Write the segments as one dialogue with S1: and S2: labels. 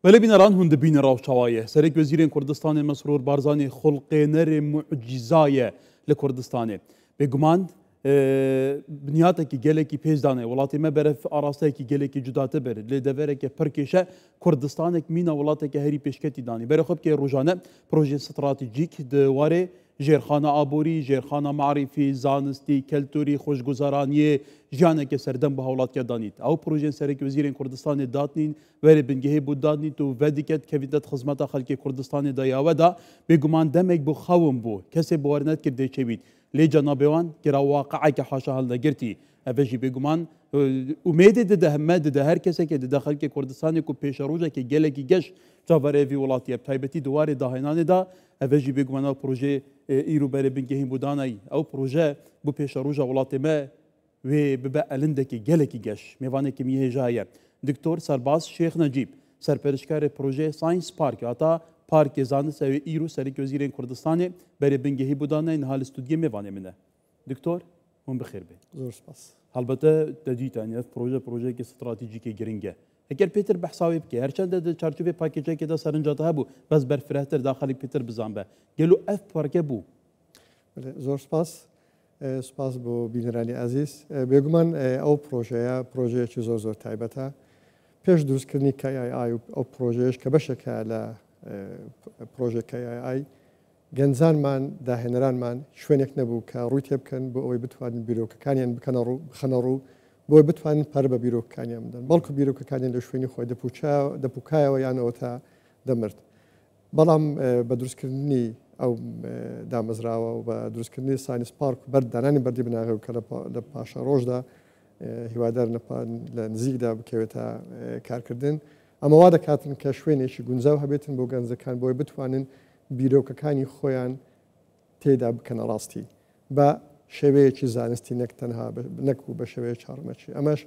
S1: ولی بینران هند بین راوچوایه سرک وزیر کردستان مسرور بارزانی خلقینر معجزایه لکردستانه بگمان بنیاته کی گله کی پیزدانه ولاتی ما برف آراسته کی گله کی جداته بر لدوره کی پرکشه کردستان کی مینا ولاته کی هری پیشکتی دانی بر خوب کی روزانه پروژه استراتژیک دواره جرخانه آبوری جرخانه معرفی زانستی کلتوری خوشگذرانی جانه که سردم به حالات که دانید او پروژه سرک وزیر کردستان دادنین وری بنگهی بود دادنید تو ودیکت که ویدت خدمت خلک کردستان دایاوه دا بگمان دمک بو خوام بو کسی بوارنت کرده چه بید لی جنابوان که را واقعی که حاشا هل نگرتی اوجی بگمان امید ده همه ده هر کسی که ده خلک کردستان کو پیش روزه که گله کی گش جاوره وی ولاتی تایبتی دواره داهنان دا اوجی بگمان او پروژه ایرو بر بنگهی بودانای او پروژه بو پیش روزه ولاتی ما و ببا الندکی گلکی گش میوانه که میه جایه دکتر سرباز شیخ نجیب سرپرشکار پروژه ساینس پارک اتا پارک زانست و ایرو سرک وزیر کردستان بر بنگهی بودانای نهال استودیو میوانه منه دکتر هم بخیر بی
S2: زور سپاس
S1: البته تدیت یعنی پروژه که استراتژیک گرینگه اگر پیتر بحثاوی بکی هرچند در چارچوب پاکیجه که دا سرنجاته هبو بس بر فرهتر داخلی پیتر بزن به گلو اف پارکه بو
S2: زور سپاس سپاس بو بینرانی عزیز بگمان او پروژه چی زور تایبته پیش درست کردنی کی آی او پروژهش که بشه که ل پروژه کی آی گنزان من داهنران من شوینک نبود که روی تب کن با اوی بتوانن بیروکانیان بکنارو بخنارو با بتوانن پر به بیروکانیان بدن بالکو بیروکانیان لشوینی خود دپوکای و یعنی اوتا دمرد بالام بدرست کردنی او دامزراوه و بدرست کردنی ساینس پارک بردانانی بردی بناغه و کلا لپاشا روز دا هوادار لنزیک دا بکویتا کار کردن اما وادا کاتن که شوینیشی گنزاو هبیتن بو گنزکان بو بتوانن بیرۆکەکانی خۆیان تێدا بکەنە ڕاستی بە شێوەیەکی زانستی نەک تەنها نەکو بە شێوەیە چارمەچی ئەمەش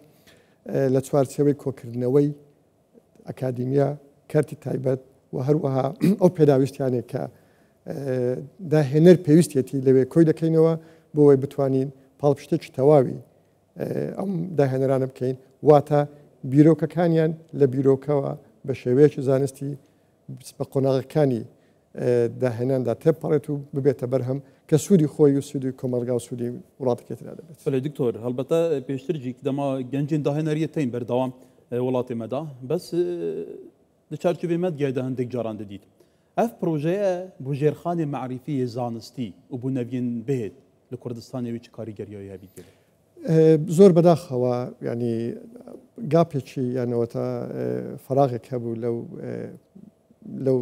S2: لە چوارچێوەی کۆکردنەوەی ئەکادیمیا کارتی تایبەت و هەروەها ئەو پێداویستیانێک کە داهێنەر پێویستێتی لەوێ کۆی دەکەینەوە بۆ ئەوەی بتوانین پاڵپشتێکی تەواوی ئەم داهێنەرانە بکەین واتە بیرۆکەکانیان لە بیرۆکەوە بە شێوەیەکی زانستی بە قۆناغەکانی داهێناندا تێپەڕێت و ببێتە بەرهەم کە سوودی خۆی و سوودی کۆمەلگا و سوودی وڵاتەکەتدا دەبێت.
S1: بەڵێ دکتۆر هەڵبەتە پێشترجی دەما گەنجین داهێنەریە تین بەردەوام وڵاتی مەدا بەس لە چارچوبێ مەدگایدا هەندێک جاران دەدیت. ئەف پرۆژەیە بۆ ژێرخانی معریفی زانستی و بۆ نەڤین بێت لە کوردستانەوەی چ کاریگەریەوەی هەبیت بێت.
S2: زۆر بەداخەوە ینی گاپێکی یانەوەتە فەراغێک هەبوو لەو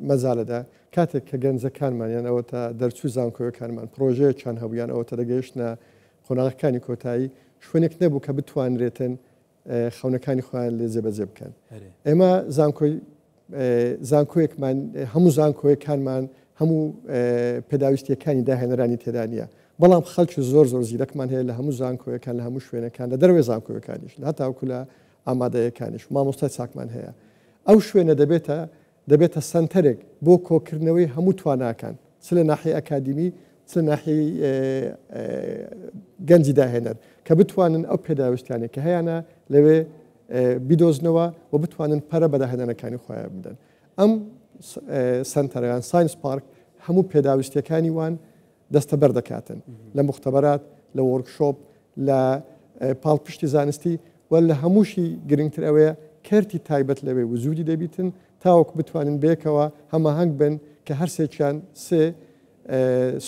S2: مەزالەدا کاتێک کە گەنجەکانمان یان ئەوەتە دەرچوو زانکۆیەکانمان پرۆژەیە چەند هەبوو یان ئەوەتە دەگەیشتە قۆناغەکانی کۆتایی شوێنێک نەبوو کە بتوانرێتن خەونەکانی خۆیان لێ جێبەجێ بکەن. ئێمە زانکۆیەکمان هەموو زانکۆیەکانمان هەموو پێداویستیەکانی داهێنەرانی تێدا نیە. بەڵام خەڵکی زۆر زیرەکمان هەیە لە هەموو زانکۆیەکان لە هەموو شوێنەکان لە دەروێ زانکۆیەکانیش لە هەتاوکو لە ئامادەیەکانیش مامۆستای چاکمان هەیە. ئەو شوێنە دەبێتە سنتەرێک بۆ کۆکردنەوەی هەموو تواناکان چ لە ناحیەی ئەکادیمی چ لە ناحیەی گەنجی داهێنەر کە بتوانن ئەو پێداویستیانێک کە هەیەە لەوێ بیدۆزنەوە و بتوانن پەرە بە داهێنەرەکانی خۆیان بدەن. ئەم سنتەرەکان ساینس پارک هەموو پێداویستیەکانی وان دەستە بەردەکاتن لە مختبەرات لە وەرکشۆپ لە پاڵپشتی زانستی و لە هەمووشی گرنگتر ئەوەیە کەرتی تایبەت لەوێ وجودی دەبیتن تاوەکو بتوانن بێکەوە هەماهەنگ بن کە هەرسێکیان سێ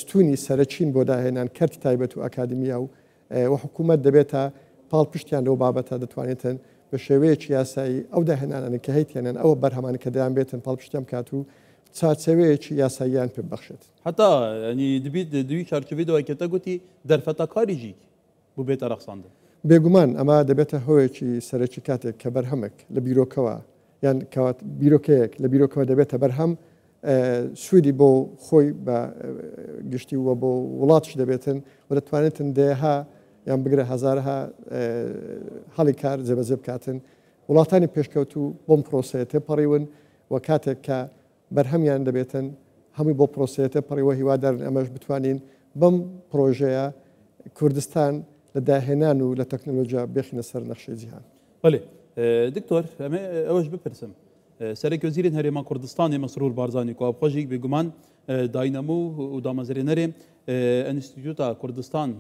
S2: ستونی سەرچین بۆ داهێنان کەرتی تایبەت و ئەکادیمیا و حکوومەت دەبێتە پاڵپشتیان لەو بابەتە دەتوانێتن بە شێوەیەکی یاسایی ئەو داهێنانە کە هەیتێنن ئەوە بەرهەمانی کە دەیان بێتن پاڵپشتیان کات و چاچەوەیەکی یاساییان پێ بەخشێت.
S1: هەتا ینی دەبیت دوی چارچوبی دەوایکێتە گوتی دەرفەتە کاریژی بۆ بێتە ڕەخساندن.
S2: بێگومان ئەمە دەبێتە هۆیەکی سەرەکی کاتێک کە بەرهەمێک لە بیرۆکەوە یان کەوات بیرۆکەیەک لە بیرۆکەوە دەبێتە بەرهەم سوودی بۆ خۆی بە گشتی وە بۆ وڵاتش دەبێتن و دەتوانێتن دێها یان بگرە هەزارها هەڵی کار جێبەجێ بکاتن وڵاتانی پێشکەوت و بۆم پرۆسەیە تێپەڕیون و کاتێک کە بەرهەمیان دەبێتن هەمووی بۆ پرۆسەیە تێپەڕیوە هیوادارن ئەمەش بتوانین بەم پرۆژەیە کوردستان لە داهێنان و لە تەکنۆلۆژیا بێخینە سەر نەخشەی جیهان.
S1: بەڵێ دکتۆر ئەمە ئەوەش بپرسم سرک وزیرین هرما کردستان مسرور بارزانی کو ابخوجی بگمان داینامو و دامازرینری انستیتوتا کردستان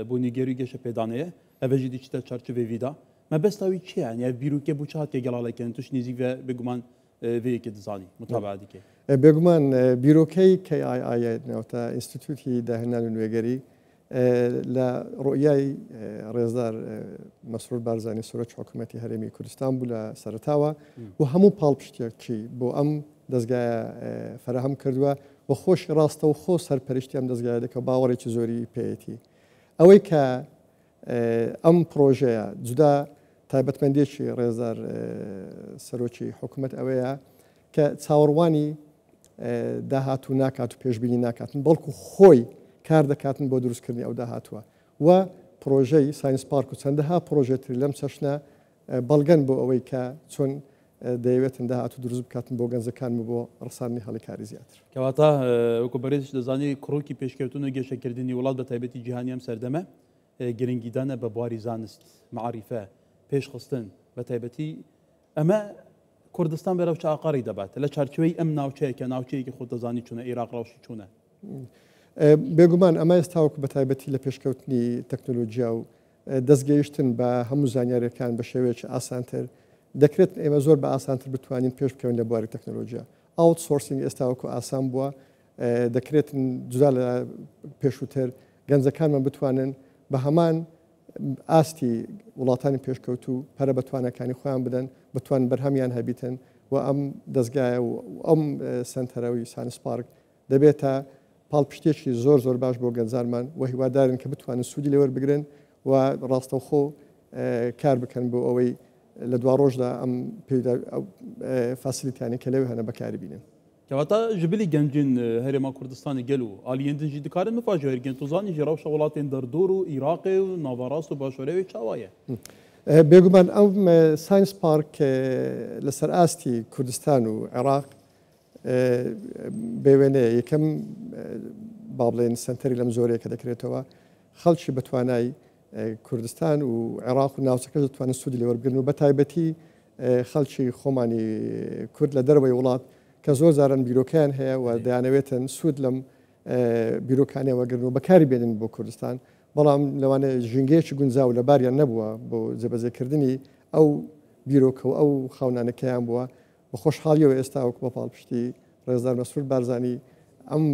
S1: بونیگری گش پیدانه اوجی دیجیتال چارچوبه ویدا ما بس تاوی چی یعنی بیروکه بوچات که گلاله کن توش نیزی و بگمان وی که دزانی متابعه دیگه
S2: بگمان بیروکی کی آی نوتا انستیتوتی دهنان نویگری لا رؤیای رئیسدار مسرور بارزانی سرچ حکومتی هرمی کردستان بولا سرتاوا و همو پالپشتی کی بو ام دزگاه فراهم کردوا و خوش راسته و خوش سرپرشتی ام دزگاه دک باوری چزوری پیتی اوی که ام پروژه جدا تایبەتمەندی چی رئیسدار سەرۆکی حکوومەت ئەوەیە کە چاوەڕوانی داهاتوو ناکات و پێشبینی ناکاتن بەڵکو خۆی کار دەکاتن بۆ دروستکردنی ئەو داهاتووە و پرۆژەی ساینس پارک و چەندەها پرۆژێتری لەم چەشنە بەڵگەن بۆ ئەوەی کە چۆن دەیەوێتن داهاتوو دروست بکاتن بۆ گەنجەکان و بۆ ڕساندنی هەڵی کاری زیاتر
S1: کەواتە وەکو بەڕێزش دەزانی کڕۆکی پێشکەوتن و گەشەکردنی وڵات بە تایبەتی جیهانی ئەم سەردەمە گرنگیدانە بە بواری زانست معریفە پێشخستن بە تایبەتی ئەمە کوردستان بەرەو چاقاری دەبات لە چارچوەی ئەم ناوچەیە کە ناوچەیەکی خۆ دەزانی چونە عێراق ڕەوشی چوونە
S2: بێگومان ئەمە ئێستاوەکو بە تایبەتی لە پێشکەوتنی تەکنۆلۆژیا و دەستگەیشتن بە هەموو زانیاریەکان بە شێوەیەکی ئاسانتر دەکرێت ئێمە زۆر بە ئاسانتر بتوانین پێش بکەون لە بواری تەکنۆلۆژیا ئاوت سۆرسینگ ئێستاوەکو ئاسان بووە دەکرێت جودا لە پێشووتر گەنجەکانمان بتوانن بە هەمان ئاستی وڵاتانی پێشکەوتو پەرە بەتوانەکانی خۆیان بدەن بتوان بەرهەمیان هەبیتن و ئەم دەستگایە و ئەم سنتەرەوەی ساینس پارک دەبێتە پاڵپشتێکی زۆر زۆر باش بۆ گەنجانمان و هیوادارن کە بتوانن سوودی لەوە بگرن و ڕاستەوخۆ کار بکەن بۆ ئەوەی لە دوا ڕۆژدا ئەم فاسیلیتانی کە لەوێ هەنە بەکاری بینن
S1: کەواتە ژبلی گەنجین هەرێما کوردستانی گەل و ئالیێندنجی دکارن مفاژە هەرگێن توزانی ژێ ڕەوشە وڵاتێن دەردۆر و عێراقێ و ناڤاڕاست و باشوورەوەی چاوایە
S2: بێگومان ئەم ساینس پارک لەسەر ئاستی کوردستان و عێراق بێوێنێ یەکەم با بڵێن سنتەری لەم زۆرەیە کە دەکرێتەوە خەڵکی بەتوانای کوردستان و عێراق و ناوچەکەش دەتوانن سوودی لێوەربگرن و بە تایبەتی خەڵکی خۆمانی کورد لە دەرەوەی وڵات کە زۆر زارن بیرۆکیان هەیە و دەیانەوێتن سوود لەم بیرۆکانیە وەگرن و بەکاری بێنن بۆ کوردستان بەڵام لەوانە ژنگەیەکی گونجاو لە باریان نەبووە بۆ جێبەجێکردنی ئەو بیرۆکە و ئەو خاونانەکەیان بووە بە خۆشحاڵیەوە ئێستا وەکو بە پاڵپشتی ڕێزدار مەسرور بارزانی ئەم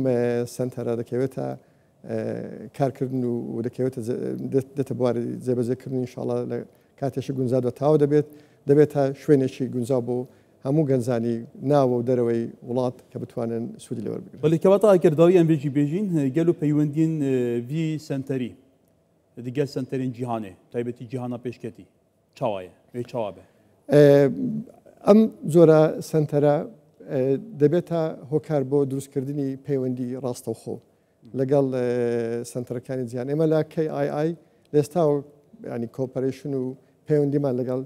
S2: سنتەرە دەکەوێتە کارکردن و دەکەوێتە دێتە بواری جێبەجێکردن ئینشاڵڵا لە کاتێکی گونجاو تاوا دەبێتە شوێنێکی گونجاو بۆ هەموو گەنجانی ناوە و دەرەوەی وڵات کە بتوانن سوودی لەوە بگرن
S1: بەڵێ کەواتە ئاگەرداوی ئەم بێژی بێژین گەل و پەیوەندین وی سنتەری دیگە سنتەرین جیهانێ تایبەتی جیهانە پێشکەتی چاوایە وێ چاوابێ
S2: ئەم جۆرە سنتەرە دەبێتە هۆکار بۆ دروستکردنی پەیوەندی ڕاستەوخۆ لەگەڵ سنتەرەکانی جیهان ئێمە لە KII لە ئێستا ینی کۆپەرێشن و پەیوەندیمان لەگەڵ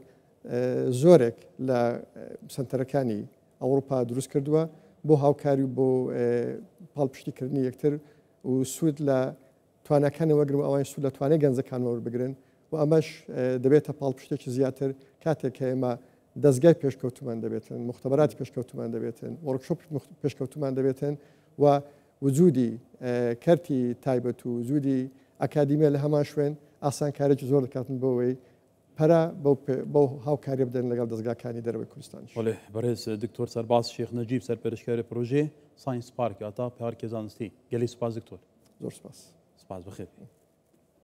S2: زۆرێک لە سنتەرەکانی ئەوروپا دروست کردووە بۆ هاوکاری و بۆ پاڵپشتیکردنی یەکتر و سوود لە توانەکانی وەگرن و ئەوان سوود لە توانای گەنجەکانەوە بگرن و ئەمەش دەبێتە پاڵپشتێکی زیاتر کاتێک کە ئێمە دەستگای پێشکەوتومان دەبێتن مختبەراتی پێشکەوتومان دەبێتن وەرکشۆپ پێشکەوتومان دەبێتن و وجودی کەرتی تایبەت و وجودی ئەکادیمیە لە هەمان شوێن ئاسانکارێکی زۆر دەکاتن بۆەوەی پەرە بۆ هاوکاری بدەن لەگەڵ دەستگاکانی دەرەوەی کوردستانیش
S1: بەڕێز دکتۆر سەرباز شێخ نەجیب سەرپەرشتکاری پرۆژێ ساینس پارک ئاتا پارکی زانستی گەلی سوپاس دکتۆر
S2: زۆر سپاس
S1: سپاس بەخێر